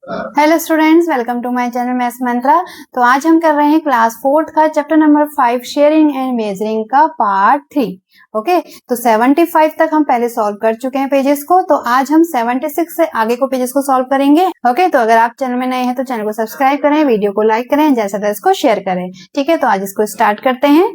Hello students, welcome to my channel maths Mantra. तो आज हम कर रहे हैं क्लास 4th का chapter number 5 sharing and measuring का पार्ट 3। ओके, तो 75 तक हम पहले सॉल्व कर चुके हैं पेजेस को। तो आज हम 76 से आगे को पेजेस को सॉल्व करेंगे। ओके, तो अगर आप चैनल में नए हैं तो चैनल को सब्सक्राइब करें, वीडियो को लाइक करें, जैसा था इसको शेयर करें। ठीक है, तो आज इसको स्टार्ट करते हैं।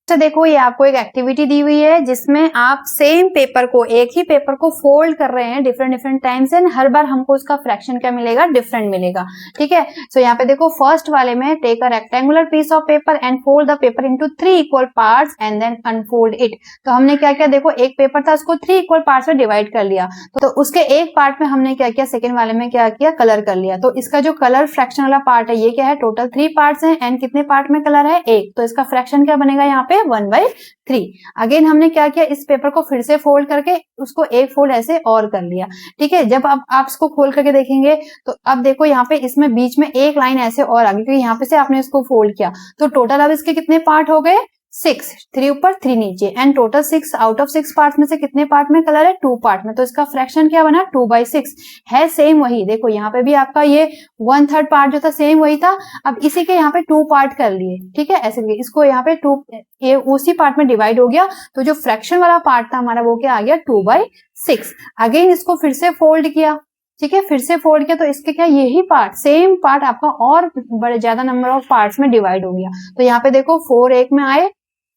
तो देखो, ये आपको एक एक्टिविटी दी हुई है जिसमें आप सेम पेपर को, एक ही पेपर को फोल्ड कर रहे हैं डिफरेंट टाइम्स एंड हर बार हमको उसका फ्रैक्शन क्या मिलेगा, डिफरेंट मिलेगा। ठीक है, सो यहाँ पे देखो फर्स्ट वाले में take a rectangular piece of paper and fold the paper into 3 equal parts and then unfold it. तो हमने क्या किया, देखो एक पेपर था उसको 3 इक्वल पार्ट्स में डिवाइड कर लिया। तो उसके एक पार्ट में हमने क्या किया, सेकेंड वाले में क्या किया, कलर कर लिया। तो इसका जो कलर फ्रैक्शन वाला पार्ट है ये क्या है, टोटल 3 पार्ट्स है एंड कितने पार्ट में कलर है, एक। तो इसका फ्रैक्शन क्या बनेगा यहाँ पे, 1/3। अगेन हमने क्या किया, इस पेपर को फिर से फोल्ड करके उसको एक फोल्ड ऐसे और कर लिया। ठीक है, जब अब आप इसको खोल करके देखेंगे तो अब देखो यहाँ पे इसमें बीच में एक लाइन ऐसे और आ गई, क्योंकि यहाँ पे से आपने इसको फोल्ड किया। तो टोटल अब इसके कितने पार्ट हो गए, 6, 3 ऊपर 3 नीचे and total 6 out of 6 part में से कितने पार्ट में कलर है, 2 पार्ट में। तो इसका फ्रैक्शन क्या बना, 2/6 है। सेम वही देखो यहाँ पे भी आपका ये 1/3 पार्ट जो था सेम वही था। अब इसी के यहाँ पे 2 पार्ट कर लिए। ठीक है, ऐसे इसको यहाँ पे 2 ये उसी पार्ट में डिवाइड हो गया। तो जो फ्रैक्शन वाला पार्ट था हमारा वो क्या आ गया, 2/6। अगेन इसको फिर से फोल्ड किया। ठीक है, फिर से फोल्ड किया तो इसके क्या, यही पार्ट सेम पार्ट आपका और बड़े ज्यादा नंबर ऑफ पार्ट्स में डिवाइड हो गया। तो यहाँ पे देखो 4 एक में आए,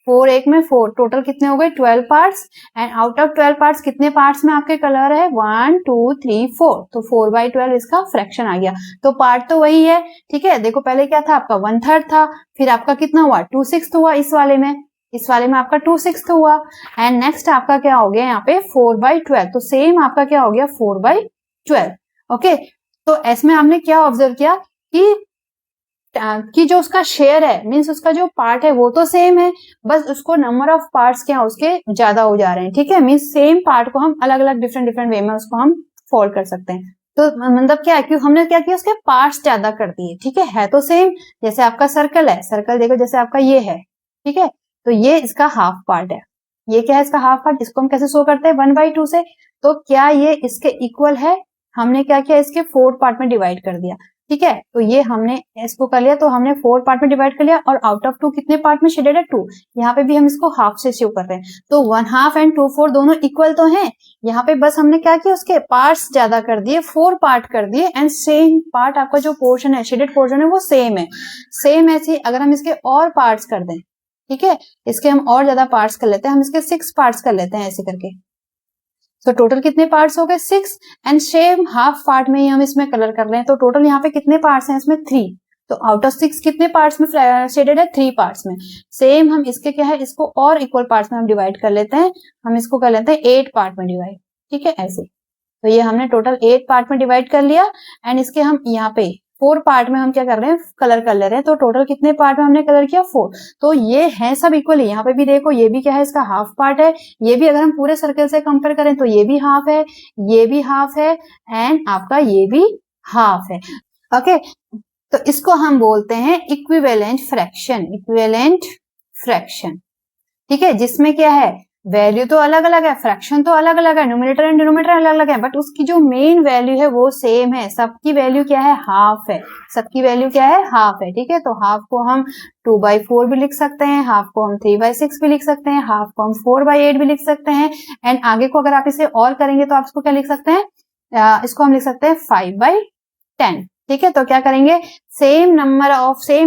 4 एक में 4, टोटल कितने हो गए, 12 parts and out of 12 parts कितने पार्ट्स में आपके कलर है, 1 2 3 4। तो 4/12 इसका फ्रैक्शन आ गया। तो पार्ट तो वही है। ठीक है, देखो पहले क्या था आपका 1/3 था, फिर आपका कितना हुआ, 2/6 हुआ इस वाले में आपका 2/6 हुआ एंड नेक्स्ट आपका क्या हो गया यहाँ पे 4/12। तो सेम आपका क्या हो गया 4/12। ओके, तो इसमें हमने क्या ऑब्जर्व किया कि जो उसका शेयर है, मीन्स उसका जो पार्ट है वो तो सेम है, बस उसको नंबर ऑफ पार्ट्स क्या उसके ज्यादा हो जा रहे हैं। ठीक है, मीन्स सेम पार्ट को हम अलग अलग डिफरेंट वे में उसको हम फोल्ड कर सकते हैं। तो मतलब क्या है कि हमने क्या किया, उसके पार्ट्स ज्यादा कर दिए। ठीक है तो सेम, जैसे आपका सर्कल है, सर्कल देखो जैसे आपका ये है। ठीक है, तो ये इसका हाफ पार्ट है, ये क्या है इसका हाफ पार्ट, इसको हम कैसे शो करते हैं, 1/2 से। तो क्या ये इसके इक्वल है, हमने क्या किया, इसके 4 पार्ट में डिवाइड कर दिया। ठीक है, तो ये हमने इसको कर लिया, तो हमने 4 पार्ट में डिवाइड कर लिया और आउट ऑफ 2 कितने पार्ट में शेडेड है, 2। यहाँ पे भी हम इसको हाफ से शो कर रहे हैं। तो 1/2 एंड 2/4 दोनों इक्वल तो हैं। यहाँ पे बस हमने क्या किया, उसके पार्ट्स ज्यादा कर दिए, 4 पार्ट कर दिए एंड सेम पार्ट आपका जो पोर्शन है, शेडेड पोर्शन है वो सेम है। सेम ऐसे अगर हम इसके और पार्ट्स कर दें, ठीक है, इसके हम और ज्यादा पार्ट्स कर लेते हैं, हम इसके 6 पार्ट्स कर लेते हैं ऐसे करके। तो टोटल कितने पार्ट्स हो गए, 6 एंड सेम हाफ पार्ट में ही हम इसमें कलर कर रहे हैं। तो टोटल यहाँ पे कितने पार्ट्स हैं इसमें, 3। तो आउट ऑफ 6 कितने पार्ट्स में शेडेड है, 3 पार्ट्स में। सेम हम इसके क्या है, इसको और इक्वल पार्ट्स में हम डिवाइड कर लेते हैं, हम इसको कर लेते हैं 8 पार्ट में डिवाइड। ठीक है, ऐसे। तो ये हमने टोटल 8 पार्ट में डिवाइड कर लिया एंड इसके हम यहाँ पे 4 पार्ट में हम क्या कर रहे हैं, कलर कर ले रहे हैं। तो टोटल कितने पार्ट में हमने कलर किया, 4। तो ये है सब इक्वल है। यहाँ पे भी देखो ये भी क्या है, इसका हाफ पार्ट है। ये भी अगर हम पूरे सर्कल से कंपेयर करें तो ये भी हाफ है, ये भी हाफ है एंड आपका ये भी हाफ है। ओके, तो इसको हम बोलते हैं इक्विवेलेंट फ्रैक्शन, इक्विवेलेंट फ्रैक्शन। ठीक है, जिसमें क्या है, वैल्यू तो अलग अलग है, फ्रैक्शन तो अलग अलग है, न्यूमरेटर एंड डिनोमिनेटर अलग अलग है, बट उसकी जो मेन वैल्यू है वो सेम है। सबकी वैल्यू क्या है, हाफ है। सबकी वैल्यू क्या है, हाफ है। ठीक है, तो हाफ को हम 2/4 भी लिख सकते हैं, हाफ को हम 3/6 भी लिख सकते हैं, हाफ को हम 4/8 भी लिख सकते हैं एंड आगे को अगर आप इसे और करेंगे तो आप इसको क्या लिख सकते हैं, इसको हम लिख सकते हैं 5/10। ठीक है, तो क्या करेंगे, सेम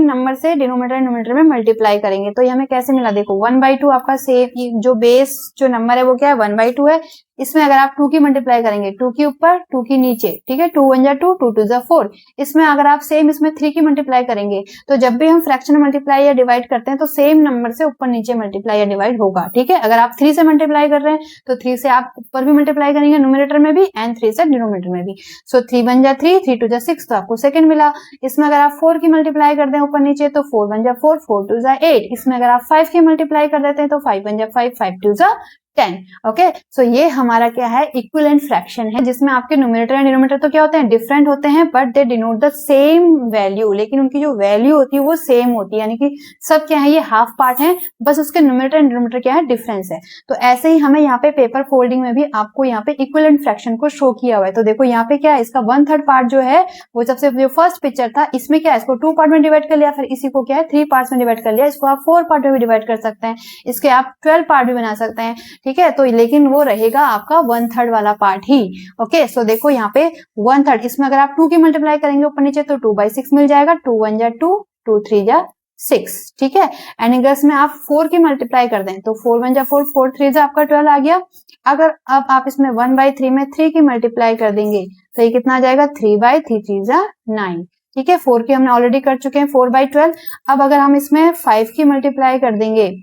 नंबर से डिनोमिनेटर न्यूमरेटर में मल्टीप्लाई करेंगे। तो ये हमें कैसे मिला, देखो 1/2 आपका सेम जो बेस जो नंबर है वो क्या है, 1/2 है। इसमें अगर आप 2 की मल्टीप्लाई करेंगे, 2 की ऊपर 2 की नीचे। ठीक है, 2 1 जा 2, 2 2 जा 4। इसमें अगर आप सेम इसमें 3 की मल्टीप्लाई करेंगे, तो जब भी हम फ्रैक्शन मल्टीप्लाई या डिवाइड करते हैं तो सेम नंबर से ऊपर नीचे मल्टीप्लाई या डिवाइड होगा। ठीक है, अगर आप 3 से मल्टीप्लाई कर रहे हैं तो 3 से आप ऊपर भी मल्टीप्लाई करेंगे न्यूमरेटर में भी एंड 3 से डिनोमिनेटर में भी। सो 3 1 जा 3, 3 2 जा 6, तो आपको सेकंड मिला। इसमें अगर आप 4 की मल्टीप्लाई कर दें ऊपर नीचे तो 4 1 जा 4, 4 2 जा 8। इसमें अगर आप 5 की मल्टीप्लाई कर देते हैं तो 5 1 जा 5, 5 2 जा 10। ओके, सो ये हमारा क्या है, इक्विवेलेंट फ्रैक्शन है, जिसमें आपके न्यूमरेटर एंड डिनोमिनेटर तो क्या होते हैं, डिफरेंट होते हैं, but they denote the same value, लेकिन उनकी जो वैल्यू होती है वो सेम होती है, यानी कि सब क्या है, ये हाफ पार्ट है, बस उसके न्यूमरेटर एंड डिनोमिनेटर क्या है, डिफरेंस है। तो ऐसे ही हमें यहाँ पे पेपर फोल्डिंग में भी आपको यहाँ पे इक्विवेलेंट फ्रैक्शन को शो किया हुआ है। तो देखो यहाँ पे क्या है, इसका 1/3 पार्ट जो है वो सबसे जो फर्स्ट पिक्चर था, इसमें क्या है, इसको 2 पार्ट में डिवाइड कर लिया, फिर इसी को क्या है 3 पार्ट्स में डिवाइड कर लिया, इसको आप 4 पार्ट में भी डिवाइड कर सकते हैं, इसके आप 12 पार्ट भी बना सकते हैं, ठीक है। तो लेकिन वो रहेगा आपका 1/3 वाला पार्ट ही। ओके, सो देखो यहाँ पे 1/3, इसमें अगर आप 2 की मल्टीप्लाई करेंगे ऊपर नीचे तो 2/6 मिल जाएगा, 2 1 जा 2, 2 3 जा 6, ठीक है। एंड अगर इसमें आप 4 की मल्टीप्लाई कर दें तो 4 1 जा 4, 4 3 जा आपका 12 आ गया। अगर अब आप इसमें 1/3 में 3 की मल्टीप्लाई कर देंगे तो ये कितना आ जाएगा, 3/3 3 जा 9, ठीक है। 4 की हमने ऑलरेडी कर चुके हैं, 4/12। अब अगर हम इसमें 5 की मल्टीप्लाई कर देंगे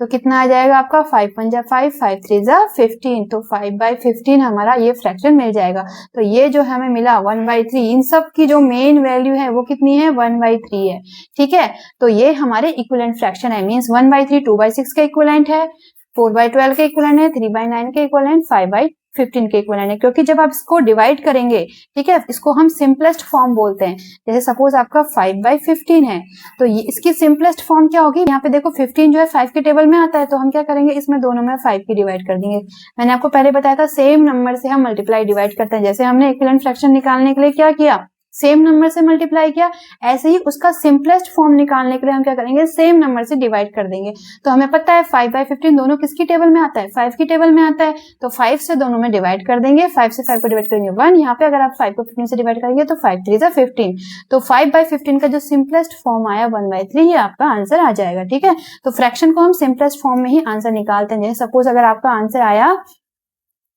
तो कितना आ जाएगा आपका, 5 1 जा 5, 5 3 जा 15, तो 5/15 हमारा ये फ्रैक्शन मिल जाएगा। तो ये जो हमें मिला 1/3, इन सब की जो मेन वैल्यू है वो कितनी है, 1/3 है, ठीक है। तो ये हमारे इक्विवेलेंट फ्रैक्शन है, मींस 1/3 2/6 का इक्विवेलेंट है, 4/12 के इक्विवेलेंट है, 3/9 के इक्विवेलेंट, 5/15 के इक्विवेलेंट है। क्योंकि जब आप इसको डिवाइड करेंगे, ठीक है, इसको हम सिंपलेस्ट फॉर्म बोलते हैं। जैसे सपोज आपका 5/15 है तो ये इसकी सिंपलेस्ट फॉर्म क्या होगी, यहाँ पे देखो 15 जो है 5 के टेबल में आता है, तो हम क्या करेंगे, इसमें दोनों में 5 की डिवाइड कर देंगे। मैंने आपको पहले बताया था सेम नंबर से हम मल्टीप्लाई डिवाइड करते हैं, जैसे हमने इक्विवेलेंट फ्रैक्शन निकालने के लिए क्या किया, सेम नंबर से मल्टीप्लाई किया, ऐसे ही उसका सिंपलेस्ट फॉर्म निकालने के लिए हम क्या करेंगे, सेम नंबर से डिवाइड कर देंगे। तो हमें पता है 5/15 दोनों किसकी टेबल में आता है, 5 की टेबल में आता है, तो 5 से दोनों में डिवाइड कर देंगे, 5 से 5 को डिवाइड करेंगे 1, यहाँ पे अगर आप 5 को 15 से डिवाइड करेंगे तो 5 3 जा 15, तो 5/15 का जो सिंपलेस्ट फॉर्म आया 1/3, ये आपका आंसर आ जाएगा, ठीक है। तो फ्रैक्शन को हम सिंपलेस्ट फॉर्म में ही आंसर निकालते हैं। जैसे सपोज अगर आपका आंसर आया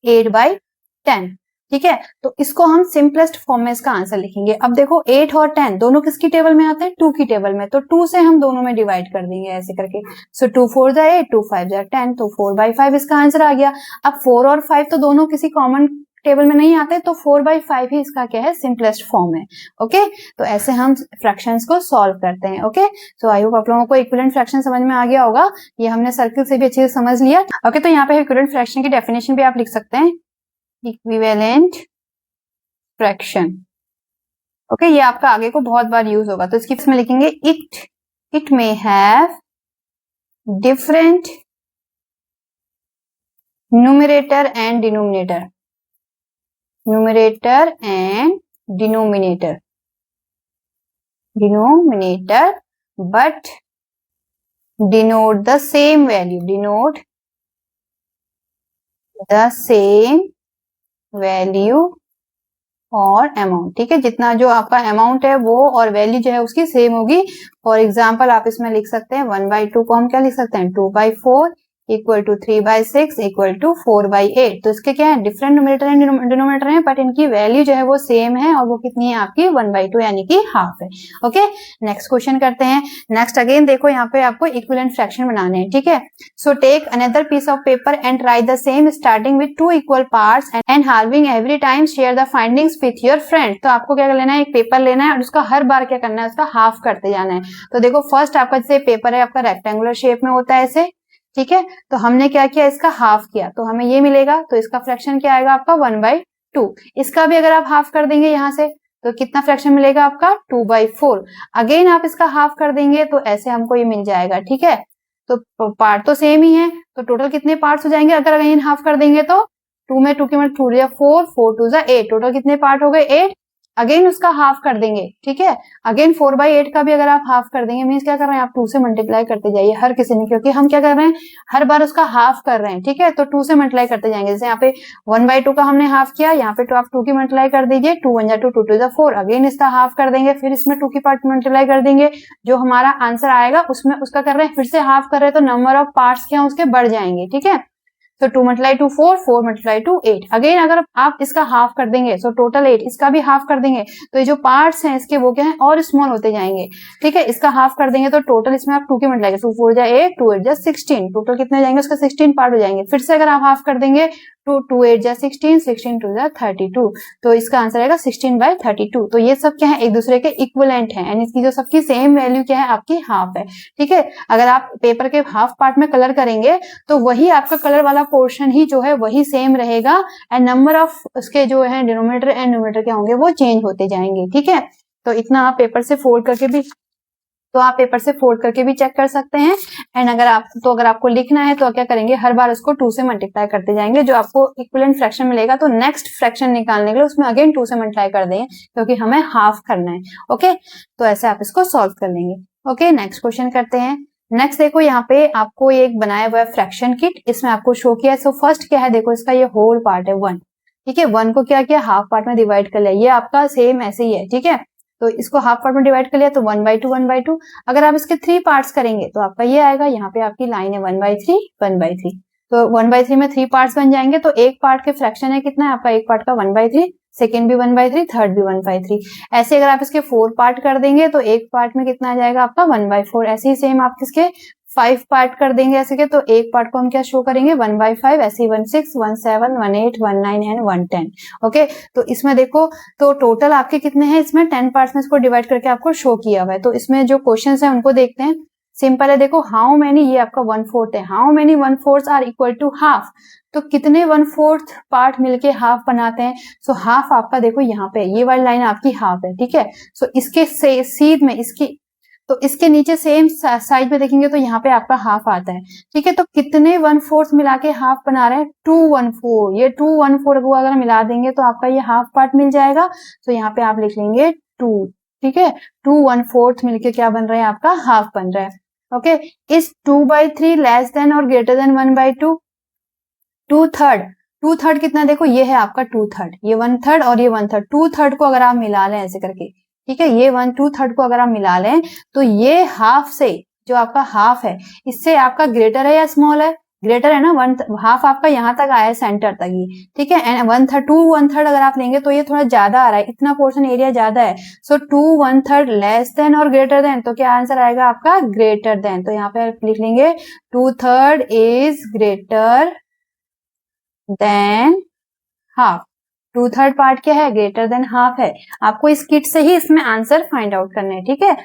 8/10, ठीक है, तो इसको हम सिंपलेस्ट फॉर्म में इसका आंसर लिखेंगे। अब देखो 8 और 10 दोनों किसकी टेबल में आते हैं, 2 की टेबल में, तो 2 से हम दोनों में डिवाइड कर देंगे ऐसे करके। सो 2 4 जा 8, 2 5 जा 10, तो 4/5 इसका आंसर आ गया। अब 4 और 5 तो दोनों किसी कॉमन टेबल में नहीं आते, तो 4/5 ही इसका क्या है, सिंपलेस्ट फॉर्म है। ओके, तो ऐसे हम फ्रैक्शंस को सॉल्व करते हैं। ओके, सो आई होप आप लोगों को इक्विवेलेंट फ्रैक्शन समझ में आ गया होगा। ये हमने सर्किल से भी अच्छे से समझ लिया। ओके, तो यहाँ पे इक्विवेलेंट फ्रैक्शन की डेफिनेशन भी आप लिख सकते हैं, इक्विवेलेंट फ्रैक्शन। ओके, ये आपका आगे को बहुत बार यूज होगा, तो इसकी इसमें लिखेंगे it may have different numerator and denominator, numerator and denominator, but denote the same value, denote the same value और अमाउंट, ठीक है। जितना जो आपका अमाउंट है वो और वैल्यू जो है उसकी सेम होगी। फॉर एग्जाम्पल आप इसमें लिख सकते हैं 1/2 को हम क्या लिख सकते हैं, 2/4 इक्वल टू 3/6 इक्वल टू 4/8। तो इसके क्या है, डिफरेंट न्यूमरेटर एंड डिनोमिनेटर है, बट इनकी वैल्यू जो है वो सेम है, और वो कितनी है आपकी 1/2 यानी कि हाफ है। ओके, नेक्स्ट क्वेश्चन करते हैं। नेक्स्ट अगेन देखो यहाँ पे आपको इक्विवेलेंट फ्रैक्शन बनाने हैं, ठीक है। So take another piece of paper and write the same starting with 2 equal parts and halving every time, share the findings with your friend. तो आपको क्या लेना है, एक पेपर लेना है और उसका हर बार क्या करना है, उसका हाफ करते जाना है। तो देखो फर्स्ट आपका जैसे पेपर है आपका रेक्टेंगुलर शेप में होता है ऐसे, ठीक है, तो हमने क्या किया, इसका हाफ किया, तो हमें ये मिलेगा। तो इसका फ्रैक्शन क्या आएगा आपका 1/2। इसका भी अगर आप हाफ कर देंगे यहाँ से तो कितना फ्रैक्शन मिलेगा आपका 2/4। अगेन आप इसका हाफ कर देंगे तो ऐसे हमको ये मिल जाएगा, ठीक है। तो पार्ट तो सेम ही है, तो टोटल कितने पार्ट्स हो जाएंगे अगर अगेन हाफ कर देंगे तो 2 में 2 की मत 2 या 4, 4 2 जा 8, टोटल कितने पार्ट हो गए 8। अगेन उसका हाफ कर देंगे, ठीक है। अगेन 4/8 का भी अगर आप हाफ कर देंगे, मीन्स क्या कर रहे हैं आप 2 से मल्टीप्लाई करते जाइए हर किसी ने, क्योंकि हम क्या कर रहे हैं हर बार उसका हाफ कर रहे हैं, ठीक है। तो 2 से मल्टीप्लाई करते जाएंगे। जैसे यहाँ पे 1/2 का हमने हाफ किया, यहाँ पे तो आप 2 की मल्टीप्लाई कर दीजिए, 2 1 जा 2, 2 2 जा 4। अगेन इसका हाफ कर देंगे, फिर इसमें 2 की पार्ट मल्टीप्लाई कर देंगे, जो हमारा आंसर आएगा उसमें उसका कर रहे हैं फिर से हाफ कर रहे हैं, तो नंबर ऑफ पार्ट्स क्या उसके बढ़ जाएंगे, ठीक है। तो 2 × 2 4, 4 × 2 8। अगेन अगर आप इसका हाफ कर देंगे सो टोटल 8, इसका भी हाफ कर देंगे तो ये जो पार्ट्स हैं इसके वो क्या है और स्मॉल होते जाएंगे, ठीक है। इसका हाफ कर देंगे तो टोटल इसमें आप 2 की मल्टीप्लाई 2 4 जा 8, 2 8 जा 16, टोटल कितने हो जाएंगे उसका 16 पार्ट हो जाएंगे। फिर से अगर आप हाफ कर देंगे 2 8 जा 16, 16 2 जा 32, तो इसका आंसर आएगा 16/32। तो ये सब क्या है एक दूसरे के इक्विवेलेंट है, यानी इसकी जो सबकी सेम वैल्यू क्या है आपकी हाफ है, ठीक है। अगर आप पेपर के हाफ पार्ट में कलर करेंगे तो वही आपका कलर वाला पोर्शन ही जो है वही सेम रहेगा एंड नंबर ऑफ उसके जो है डिनोमिनेटर एंड न्यूमरेटर क्या होंगे वो चेंज होते जाएंगे, ठीक है। तो इतना आप पेपर से फोल्ड करके भी चेक कर सकते हैं। एंड अगर आपको लिखना है तो क्या करेंगे, हर बार उसको 2 से मल्टीप्लाई करते जाएंगे, जो आपको इक्विवेलेंट फ्रैक्शन मिलेगा तो नेक्स्ट फ्रैक्शन निकालने के लिए उसमें अगेन 2 से मल्टीप्लाई कर देंगे क्योंकि हमें हाफ करना है। ओके, तो ऐसे आप इसको सॉल्व कर लेंगे। ओके, नेक्स्ट क्वेश्चन करते हैं। नेक्स्ट देखो यहाँ पे आपको एक बनाया हुआ है फ्रैक्शन किट, इसमें आपको शो किया है। सो फर्स्ट क्या है, देखो इसका ये होल पार्ट है 1, ठीक है। 1 को क्या किया, हाफ पार्ट में डिवाइड कर लिया, ये आपका सेम ऐसे ही है, ठीक है। तो इसको हाफ पार्ट में डिवाइड कर लिया तो 1/2 अगर आप इसके 3 पार्ट्स करेंगे तो आपका ये आएगा, यहाँ पे आपकी लाइन है 1/3 तो 1/3 में 3 पार्ट्स बन जाएंगे। तो एक पार्ट के फ्रैक्शन है कितना है आपका, एक पार्ट का 1/3, सेकेंड भी 1/3, थर्ड भी 1/3। ऐसे अगर आप इसके 4 पार्ट कर देंगे तो एक पार्ट में कितना आ जाएगा आपका 1/4। ऐसे ही सेम आप इसके 5 पार्ट कर देंगे ऐसे के, तो एक पार्ट को हम क्या शो करेंगे 1/5, ऐसे ही 16, 17, 18, 19 एंड 110। ओके, तो इसमें देखो तो टोटल आपके कितने हैं, इसमें 10 पार्ट्स में इसको डिवाइड करके आपको शो किया हुआ है। तो इसमें जो क्वेश्चंस हैं उनको देखते हैं। सिंपल है, देखो हाउ मेनी, ये आपका 1/4 है, how many 1/4 are equal to half, तो कितने 1/4 पार्ट मिलके हाफ बनाते हैं। सो हाफ आपका देखो यहाँ पे ये वाली लाइन आपकी हाफ है, ठीक है। सो इसके सीध में इसके नीचे सेम साइड में देखेंगे तो यहाँ पे आपका हाफ आता है, ठीक है। तो कितने 1/4 मिला के हाफ बना रहे हैं, 2/4, ये 2/4 को अगर मिला देंगे तो आपका ये हाफ पार्ट मिल जाएगा। तो यहाँ पे आप लिख लेंगे 2, ठीक है। 2/4 मिलके क्या बन रहा है आपका हाफ बन रहा है। ओके, इस 2/3 लेस देन और ग्रेटर देन 1/2, 2/3 कितना, देखो ये है आपका 2/3, ये 1/3 और ये 1/3, 2/3 को अगर आप मिला लें ऐसे करके, ठीक है, ये 2/3 को अगर आप मिला लें तो ये हाफ से जो आपका हाफ है इससे आपका ग्रेटर है या स्मॉल है, ग्रेटर है ना। हाफ आपका यहाँ तक आया है सेंटर तक ही, ठीक है। एंड 1/3 अगर आप लेंगे तो ये थोड़ा ज्यादा आ रहा है, इतना पोर्शन एरिया ज्यादा है। सो 2/3 लेस देन और ग्रेटर देन, तो क्या आंसर आएगा आपका ग्रेटर देन। तो यहाँ पे आप लिख लेंगे 2/3 is greater than half. 2/3 part क्या है, ग्रेटर देन हाफ है। आपको इस किट से ही इसमें आंसर फाइंड आउट करना है, ठीक है।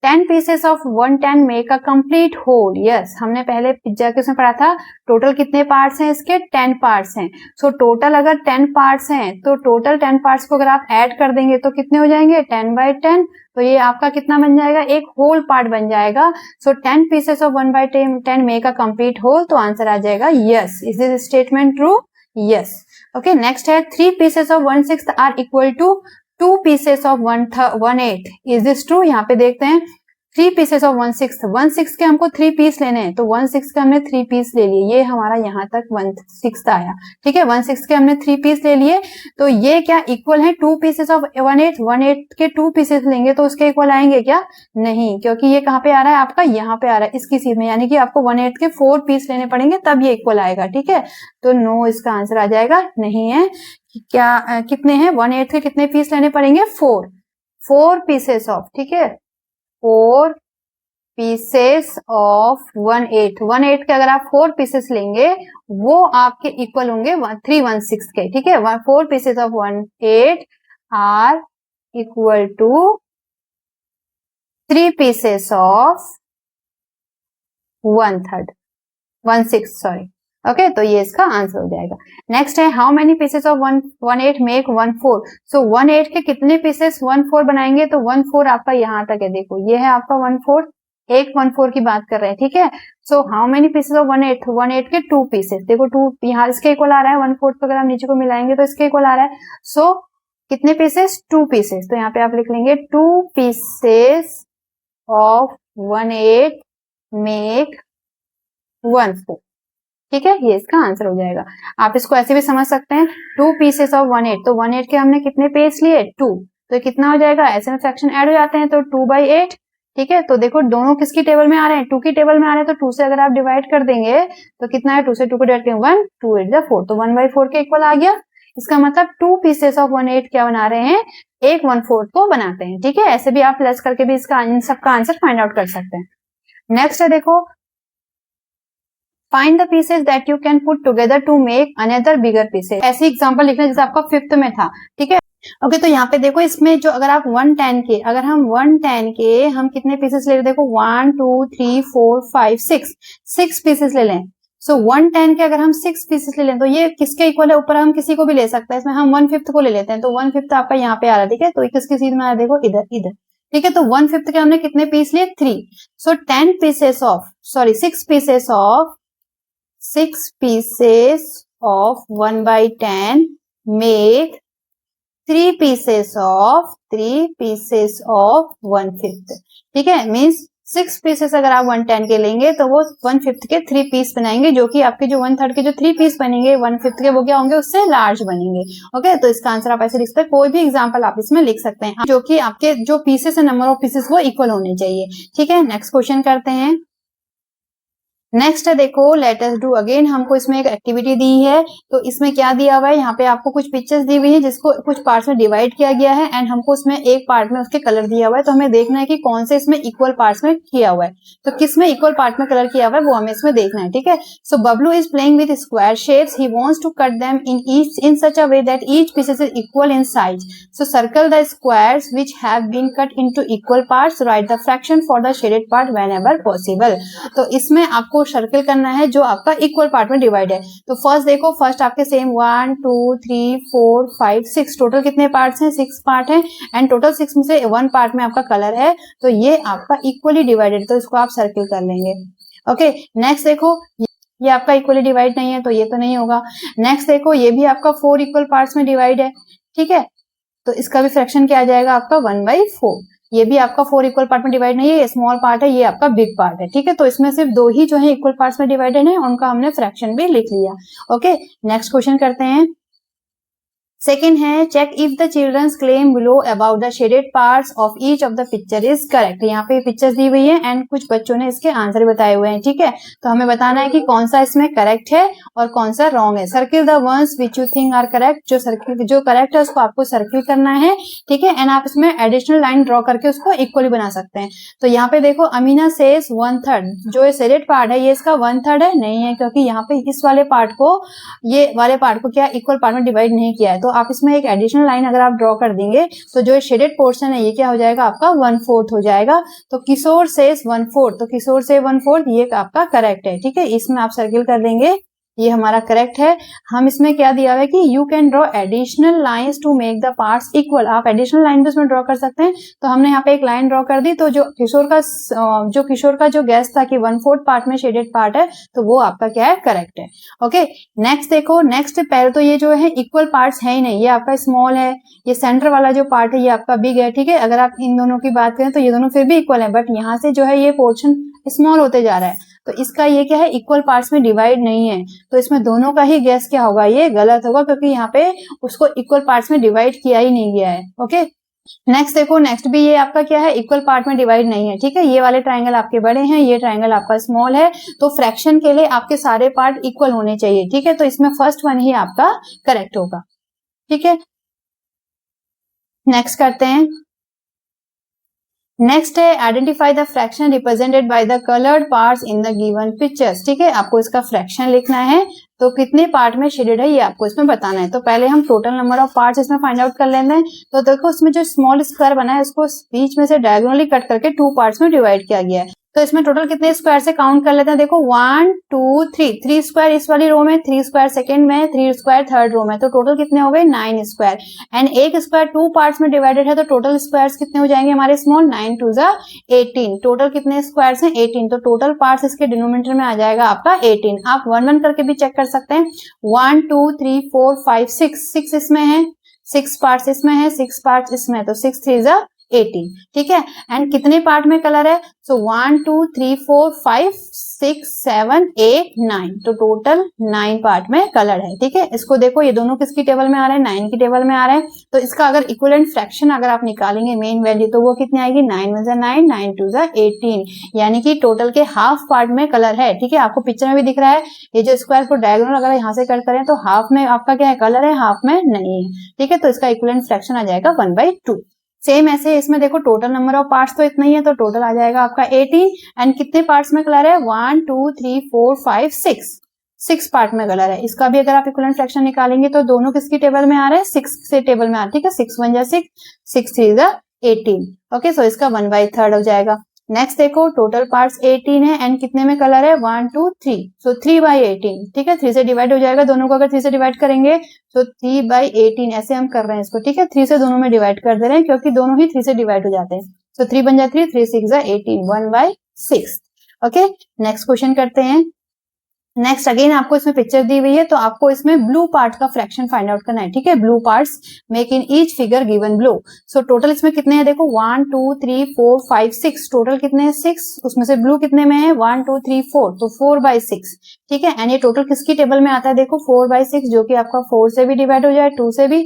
10 pieces of 110 make a complete whole. Yes, हमने पहले जाके उसमें पढ़ा था टोटल कितने पार्ट्स हैं इसके, 10 पार्ट्स हैं। सो टोटल अगर 10 पार्ट्स हैं तो टोटल 10 पार्ट्स को अगर आप ऐड कर देंगे तो कितने हो जाएंगे 10/10, तो ये आपका कितना बन जाएगा, एक होल पार्ट बन जाएगा। So 10 pieces of 1/10 make a complete whole, तो आंसर आ जाएगा yes. Is this statement true, yes. Okay, next है 3 pieces of 1/6 are equal to 2 pieces of 1/8, is this true. यहाँ पे देखते हैं 3 पीसेस ऑफ 1/6 के हमको 3 पीस लेने हैं, तो 1/6 के हमने 3 पीस ले लिए, ये हमारा यहाँ तक 1/6 आया, ठीक है। 1/6 के हमने 3 पीस ले लिए, तो ये क्या इक्वल है 2 पीसेस ऑफ 1/8 के 2 पीसेस लेंगे तो उसके इक्वल आएंगे क्या, नहीं, क्योंकि ये कहाँ पे आ रहा है आपका, यहाँ पे आ रहा है इसकी सीध में, यानी कि आपको 1/8 के 4 पीस लेने पड़ेंगे तब ये इक्वल आएगा, ठीक है। तो नो, इसका आंसर आ जाएगा नहीं है। क्या कितने हैं 1/8 के कितने पीस लेने पड़ेंगे, 4 पीसेस ऑफ, ठीक है, 4 पीसेस ऑफ 1/8 के अगर आप 4 पीसेस लेंगे वो आपके इक्वल होंगे 3/16 के, ठीक है। 4 pieces of 1/8 are equal to 3 pieces of 1/6, sorry. Okay, तो ये इसका आंसर हो जाएगा। नेक्स्ट है how many pieces of 1/8 make 1/4। So 1/8 के कितने पीसेस 1/4 बनाएंगे, तो 1/4 आपका यहाँ तक है, देखो ये है आपका 1/4, एक 1/4 की बात कर रहे हैं, ठीक है। So how many pieces of 1/8 के 2 पीसेस, देखो 2 यहाँ इसके इक्वल आ रहा है, 1/4 को अगर हम नीचे को मिलाएंगे तो इसके इक्वल आ रहा है। सो कितने पीसेस, 2 पीसेस, तो यहाँ पे आप लिख लेंगे 2 पीसेस ऑफ 1/8 मेक 1/4, ठीक है, ये इसका आंसर हो जाएगा। आप इसको ऐसे भी समझ सकते हैं 2 पीसेस ऑफ 1/8, तो 1/8 के हमने कितने पीस लिए 2, तो कितना हो जाएगा, ऐसे में फ्रैक्शन ऐड हो जाते हैं तो 2/8, ठीक है। तो देखो दोनों किसकी टेबल में आ रहे हैं, 2 की टेबल में आ रहे हैं, तो 2 से अगर आप डिवाइड कर देंगे तो कितना है, 2 से 2 को डिवाइड करेंगे 1, 2 8 4, तो 1/4 के इक्वल आ गया। इसका मतलब 2 पीसेस ऑफ 1/8 क्या बना रहे हैं, एक 1/4 को बनाते हैं, ठीक है। ऐसे भी आप प्लस करके भी इसका इन सबका आंसर फाइंड आउट कर सकते हैं। नेक्स्ट है देखो find the pieces that you can put together to make another bigger pieces. ऐसी एग्जांपल लिखना जैसे आपका 5th में था, ठीक है। ओके, तो यहाँ पे देखो इसमें जो अगर आप 110 के अगर हम 110 के हम कितने पीसेस ले रहे, देखो 1 2 3 4 5 6 पीसेस ले लें, सो 110 के अगर हम 6 पीसेस ले लें तो ये किसके इक्वल है, ऊपर हम किसी को भी ले सकते हैं, इसमें हम 1/5 को ले लेते हैं, तो 1/5 आपका यहाँ पे आ रहा है, ठीक है, तो किसकी चीज में आ रहा है, देखो इधर इधर, ठीक है, तो 1/5 के हमने कितने पीस लिए, 3, सो 6 pieces of 1/10 make 3 pieces of 1/5, ठीक है, मीन्स 6 पीसेस अगर आप 110 के लेंगे तो वो 1/5 के 3 पीस बनाएंगे, जो कि आपके जो 1/3 के जो 3 पीस बनेंगे 1/5 के वो क्या होंगे, उससे लार्ज बनेंगे। ओके, तो इसका आंसर आप ऐसे लिख सकते हैं, कोई भी एग्जांपल आप इसमें लिख सकते हैं, जो कि आपके जो पीसेस है, नंबर ऑफ पीसेस वो इक्वल होने चाहिए, ठीक है। नेक्स्ट क्वेश्चन करते हैं। नेक्स्ट है, देखो लेट अस डू अगेन, हमको इसमें एक एक्टिविटी दी है, तो इसमें क्या दिया हुआ है, यहाँ पे आपको कुछ पिक्चर्स दी हुई है जिसको कुछ पार्ट्स में डिवाइड किया गया है, एंड हमको उसमें एक पार्ट में उसके कलर दिया हुआ है, तो हमें देखना है कि कौन से इसमें इक्वल पार्ट्स में किया हुआ है, तो किस में इक्वल पार्ट में कलर किया हुआ है वो हमें इसमें देखना है, ठीक है। So Bablu is playing with square shapes, he wants to cut them in such a way that each pieces is equal in size, so circle the squares which have been cut into equal parts, right the fraction for the shaded part whenever possible. तो इसमें आपको circle करना है जो आपका equal part में divide है, तो फर्स्ट देखो, फर्स्ट आपके सेम 1 2 3 4 5 6, टोटल कितने पार्ट्स हैं, 6 पार्ट हैं, एंड टोटल 6 में से 1 पार्ट में आपका कलर है, तो ये आपका इक्वली डिवाइडेड, तो इसको आप सर्कल कर लेंगे। ओके, नेक्स्ट देखो, ये आपका इक्वली डिवाइड नहीं है, तो ये तो नहीं होगा। नेक्स्ट देखो, ये भी आपका 4 इक्वल पार्ट्स में डिवाइड है, ठीक है, तो इसका भी फ्रैक्शन क्या आ जाएगा आपका 1/4, ये भी आपका 4 इक्वल पार्ट में डिवाइड नहीं है, ये स्मॉल पार्ट है, ये आपका बिग पार्ट है, ठीक है, तो इसमें सिर्फ 2 ही जो है इक्वल पार्ट्स में डिवाइडेड है, उनका हमने फ्रैक्शन भी लिख लिया। ओके, नेक्स्ट क्वेश्चन करते हैं। सेकेंड है, check if the children's claim below about the shaded parts of each of the picture is correct. यहाँ पे पिक्चर्स दी हुई है एंड कुछ बच्चों ने इसके आंसर बताए हुए हैं, ठीक है, तो हमें बताना है कि कौन सा इसमें करेक्ट है और कौन सा रॉन्ग है। Circle the ones which you think are correct, जो करेक्ट है उसको आपको सर्किल करना है, ठीक है, एंड आप इसमें एडिशनल लाइन ड्रॉ करके उसको इक्वली बना सकते हैं। तो यहाँ पे देखो, अमीना सेज 1/3, जो ये शेडेड पार्ट है ये इसका 1/3 है, नहीं है, क्योंकि यहाँ पे इस वाले पार्ट को ये वाले पार्ट को क्या इक्वल पार्ट में डिवाइड नहीं किया है, तो आप इसमें एक एडिशनल लाइन अगर आप ड्रॉ कर देंगे तो जो शेडेड पोर्शन है ये क्या हो जाएगा आपका 1/4 हो जाएगा। तो किशोर सेज 1/4, तो किशोर से 1/4 ये आपका करेक्ट है, ठीक है, इसमें आप सर्किल कर देंगे, ये हमारा करेक्ट है। हम इसमें क्या दिया हुआ है कि you can draw additional lines to make the parts equal, आप एडिशनल लाइन भी उसमें ड्रॉ कर सकते हैं, तो हमने यहाँ पे एक लाइन ड्रॉ कर दी, तो जो किशोर का जो गैस था कि 1/4 पार्ट में शेडेड पार्ट है, तो वो आपका क्या है, करेक्ट है। ओके, नेक्स्ट देखो, नेक्स्ट पहले तो ये जो है इक्वल पार्ट्स है ही नहीं, ये आपका स्मॉल है, ये सेंटर वाला जो पार्ट है ये आपका बिग है, ठीक है, अगर आप इन दोनों की बात करें तो ये दोनों फिर भी इक्वल है, बट यहाँ से जो है ये पोर्शन स्मॉल होते जा रहा है, तो इसका ये क्या है, इक्वल पार्ट्स में डिवाइड नहीं है, तो इसमें दोनों का ही गैस क्या होगा, ये गलत होगा, क्योंकि यहाँ पे उसको इक्वल पार्ट्स में डिवाइड किया ही नहीं गया है। ओके, नेक्स्ट देखो, नेक्स्ट भी ये आपका क्या है, इक्वल पार्ट में डिवाइड नहीं है, ठीक है, ये वाले ट्राइंगल आपके बड़े हैं, ये ट्राइंगल आपका स्मॉल है, तो फ्रैक्शन के लिए आपके सारे पार्ट इक्वल होने चाहिए, ठीक है, तो इसमें फर्स्ट वन ही आपका करेक्ट होगा, ठीक है। नेक्स्ट करते हैं। नेक्स्ट है, identify the fraction represented by the coloured parts in the given pictures, ठीक है, आपको इसका फ्रैक्शन लिखना है, तो कितने पार्ट में शेडेड है ये आपको इसमें बताना है। तो पहले हम टोटल नंबर ऑफ पार्ट्स इसमें फाइंड आउट कर लेते हैं। तो देखो, इसमें जो स्मॉल स्क्वायर बना है उसको बीच में से डायगोनली कट करके 2 पार्ट्स में डिवाइड किया गया है, तो इसमें टोटल कितने स्क्वायर से काउंट कर लेते हैं। देखो 1 2 3 स्क्वायर इस वाली रो में, 3 स्क्वायर सेकंड में, 3 स्क्वायर थर्ड रो में, तो टोटल कितने हो गए 9 स्क्वायर, एंड एक स्क्वायर 2 पार्ट्स में डिवाइडेड है, तो टोटल स्क्वायर्स कितने हो जाएंगे हमारे स्मॉल, 9 2 18, टोटल कितने स्क्वायर्स हैं 18, तो टोटल पार्ट्स इसके डिनोमिनेटर में आ जाएगा आपका 18। आप 1 करके भी चेक कर सकते हैं, 1 2 3 4 5 6 इसमें है, 6 पार्ट्स इसमें है, 6 पार्ट्स इसमें, तो 6 3 18, ठीक है, एंड कितने पार्ट में कलर है, सो 1 2 3 4 5 6 7 8 9, तो टोटल 9 पार्ट में कलर है, ठीक है। इसको देखो, ये दोनों किसकी टेबल में आ रहे हैं, 9 की टेबल में आ रहे हैं, तो इसका अगर इक्विवेलेंट फ्रैक्शन अगर आप निकालेंगे मेन वैल्यू, तो वो कितनी आएगी, 9 1 9 9 2 18, यानी कि टोटल के हाफ पार्ट में कलर है, ठीक है, आपको पिक्चर में भी दिख रहा है, ये जो स्क्वायर को डायगोनल अगर यहाँ से कट करें तो हाफ में आपका क्या है, कलर है, हाफ में नहीं है, ठीक है, तो इसका इक्विवेलेंट फ्रैक्शन आ जाएगा 1/2। सेम ऐसे इसमें देखो, टोटल नंबर ऑफ पार्ट्स तो इतना ही है, तो टोटल आ जाएगा आपका 18, एंड कितने पार्ट्स में कलर है, 1 2 3 4 5 6 पार्ट में कलर है। इसका भी अगर आप इक्विवेलेंट फ्रैक्शन निकालेंगे तो दोनों किसकी टेबल में आ रहे हैं, 6 से टेबल में आ रहे हैं, ठीक है, 6 1 6 6 3 18, ओके, सो इसका 1/3 हो जाएगा। नेक्स्ट देखो टोटल पार्ट्स 18 है एंड कितने में कलर है 1 2 3, सो 3/18, ठीक है 3 से डिवाइड हो जाएगा, दोनों को अगर 3 से डिवाइड करेंगे तो 3/18 ऐसे हम कर रहे हैं इसको, ठीक है 3 से दोनों में डिवाइड कर दे रहे हैं क्योंकि दोनों ही 3 से डिवाइड हो जाते हैं, सो 3 बन जाए 3, 3 6 18, 1/6। ओके नेक्स्ट क्वेश्चन करते हैं। नेक्स्ट अगेन आपको इसमें पिक्चर दी हुई है तो आपको इसमें ब्लू पार्ट का फ्रैक्शन फाइंड आउट करना है, ठीक है blue parts make in each figure given blue. So total इसमें कितने हैं देखो 1 2 3 4 5 6, टोटल कितने हैं 6, उसमें से ब्लू कितने में है 1 2 3 4, तो 4/6, ठीक है एंड ये टोटल किसकी टेबल में आता है देखो 4/6, जो कि आपका 4 से भी डिवाइड हो जाए, 2 से भी,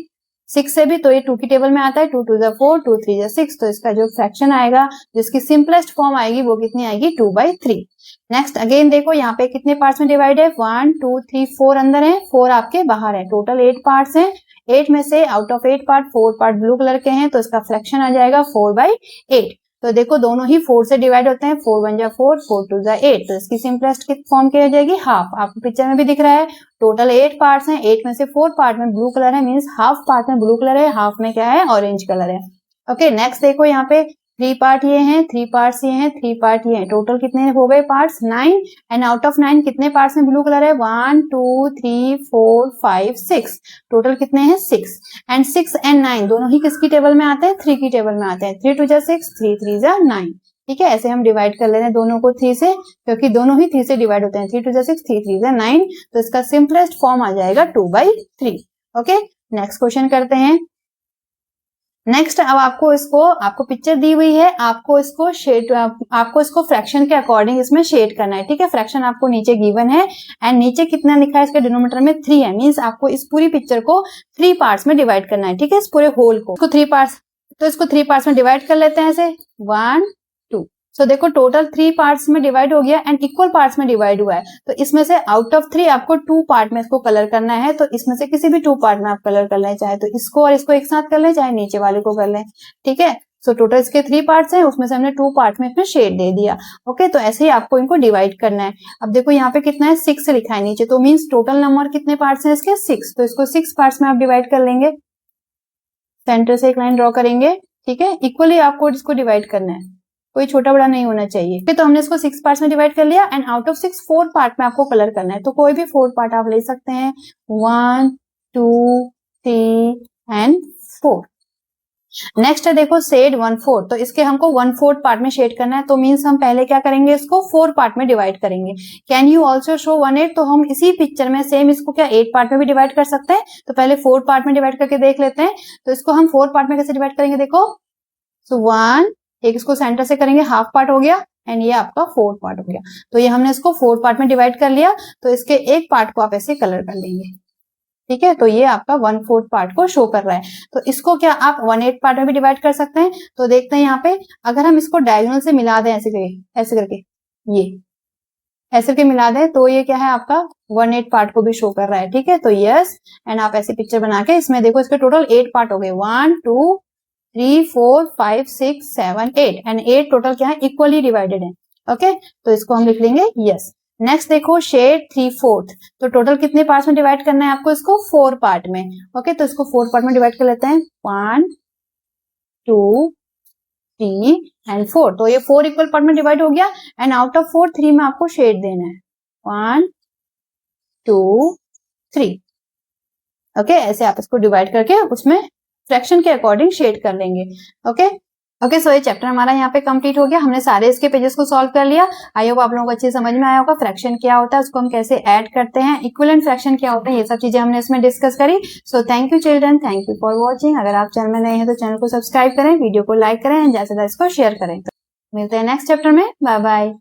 6 से भी, तो ये 2 की टेबल में आता है, 2 2 4, 2 3 6, तो इसका जो फ्रैक्शन आएगा जिसकी सिंपलेस्ट फॉर्म आएगी वो कितनी आएगी 2/3। नेक्स्ट अगेन देखो यहाँ पे कितने पार्ट्स में डिवाइड है 1 2 3 4 अंदर है, 4 आपके बाहर है, टोटल 8 पार्ट्स हैं, 8 में से out of 8 part 4 part blue colour के हैं, तो इसका फ्रैक्शन आ जाएगा 4/8। तो देखो दोनों ही 4 से डिवाइड होते हैं, 4 1 जा 4, 4 2 जा 8, तो इसकी सिंपलेस्ट फॉर्म क्या हो जाएगी हाफ, आपको पिक्चर में भी दिख रहा है टोटल 8 पार्ट्स हैं, 8 में से 4 पार्ट में ब्लू कलर है, मींस हाफ पार्ट में ब्लू कलर है, हाफ में क्या है ऑरेंज कलर है। ओके नेक्स्ट देखो यहाँ पे 3 पार्ट ये हैं, 3 पार्ट्स ये हैं, 3 पार्ट ये हैं, टोटल कितने हो गए पार्ट्स 9 एंड आउट ऑफ 9 कितने पार्ट्स में ब्लू कलर है 1 2 3 4 5 6, टोटल कितने हैं 6 एंड 6 एंड 9 दोनों ही किसकी टेबल में आते हैं 3 की टेबल में आते हैं, 3 2 जा 6, 3 3 जा 9, ठीक है ऐसे हम डिवाइड कर ले रहे हैं दोनों को 3 से क्योंकि दोनों ही 3 से डिवाइड होते हैं, 3 2 जा 6, 3 3 जा 9, तो इसका सिंपलेस्ट फॉर्म आ जाएगा 2/3। ओके नेक्स्ट क्वेश्चन करते हैं। नेक्स्ट अब आपको पिक्चर दी हुई है, आपको इसको फ्रैक्शन के अकॉर्डिंग इसमें शेड करना है, ठीक है फ्रैक्शन आपको नीचे गिवन है एंड नीचे कितना लिखा है इसके डिनोमिनेटर में 3 है, मींस आपको इस पूरी पिक्चर को 3 पार्ट्स में डिवाइड करना है, ठीक है इस पूरे होल को, इसको 3 पार्ट्स, तो इसको 3 पार्ट्स में डिवाइड कर लेते हैं ऐसे 1 2, सो देखो टोटल 3 पार्ट्स में डिवाइड हो गया एंड इक्वल पार्ट्स में डिवाइड हुआ है, तो इसमें से आउट ऑफ 3 आपको 2 पार्ट में इसको कलर करना है, तो इसमें से किसी भी 2 पार्ट में आप कलर कर लें, चाहे तो इसको और इसको एक साथ कर लें, चाहे नीचे वाले को कर लें, ठीक है सो टोटल इसके 3 पार्ट्स हैं, उसमें से हमने 2 पार्ट में इसमें शेड दे दिया। ओके तो ऐसे ही आपको इनको डिवाइड करना है। अब देखो यहाँ पे कितना है 6 लिखा है नीचे, तो मींस टोटल नंबर कितने पार्ट्स हैं इसके 6, तो इसको 6 पार्ट्स में आप डिवाइड कर लेंगे, सेंटर से एक लाइन ड्रॉ करेंगे, ठीक है इक्वली आपको इसको डिवाइड करना है, कोई छोटा बड़ा नहीं होना चाहिए। तो हमने इसको 6 पार्ट्स में डिवाइड कर लिया एंड आउट ऑफ 6 4 पार्ट में आपको कलर करना है, तो कोई भी 4 पार्ट आप ले सकते हैं 1 2 3 एंड 4। नेक्स्ट है देखो शेड 1/4, तो इसके हमको 1/4 पार्ट में शेड करना है, तो मींस हम पहले क्या करेंगे इसको 4 पार्ट में डिवाइड करेंगे। कैन यू ऑल्सो शो 1/8, तो हम इसी पिक्चर में सेम इसको क्या 8 पार्ट में भी डिवाइड कर सकते हैं, तो पहले 4 पार्ट में डिवाइड करके देख लेते हैं। तो इसको हम 4 पार्ट में कैसे डिवाइड करेंगे देखो, सो 1 एक इसको सेंटर से करेंगे, हाफ पार्ट हो गया एंड ये आपका 4 पार्ट हो गया, तो ये हमने इसको 4 पार्ट में डिवाइड कर लिया, तो इसके एक पार्ट को आप ऐसे कलर कर लेंगे, ठीक है तो ये आपका 1/4 पार्ट को शो कर रहा है। तो इसको क्या आप 1/8 पार्ट में भी डिवाइड कर सकते हैं, तो देखते हैं यहाँ पे अगर हम इसको डायगोनल से मिला दें ऐसे करके ये ऐसे करके मिला दें, तो ये क्या है आपका 1/8 पार्ट को भी शो कर रहा है, ठीक है तो यस एंड आप ऐसे पिक्चर बना के इसमें देखो इसके टोटल 8 पार्ट हो गए, 1 2 3 4 5 6 7 8 एंड 8 टोटल क्या है इक्वली डिवाइडेड है। ओके तो इसको हम लिख लेंगे यस। नेक्स्ट देखो शेड 3/4, तो टोटल कितने पार्ट्स में डिवाइड करना है आपको इसको 4 पार्ट में। ओके तो इसको 4 पार्ट में डिवाइड कर लेते हैं 1 2 3 एंड 4, तो ये 4 इक्वल पार्ट में डिवाइड हो गया एंड आउट ऑफ 4 3 में आपको शेड देना है 1 2 3। ओके ऐसे आप इसको डिवाइड करके उसमें फ्रैक्शन के अकॉर्डिंग शेड कर लेंगे। ओके सो ये चैप्टर हमारा यहाँ पे कंप्लीट हो गया, हमने सारे इसके पेजेस को सॉल्व कर लिया। आई होप आप लोगों को अच्छे समझ में आया होगा फ्रैक्शन क्या होता है, उसको हम कैसे ऐड करते हैं, इक्विवेलेंट फ्रैक्शन क्या होता है, ये सब चीजें हमने इसमें डिस्कस करी। So thank you children, thank you for watching. अगर आप चैनल में नए हैं तो चैनल को सब्सक्राइब करें, वीडियो को लाइक करें, ज्यादा से ज्यादा इसको शेयर करें। तो मिलते हैं नेक्स्ट चैप्टर में, बाय बाय।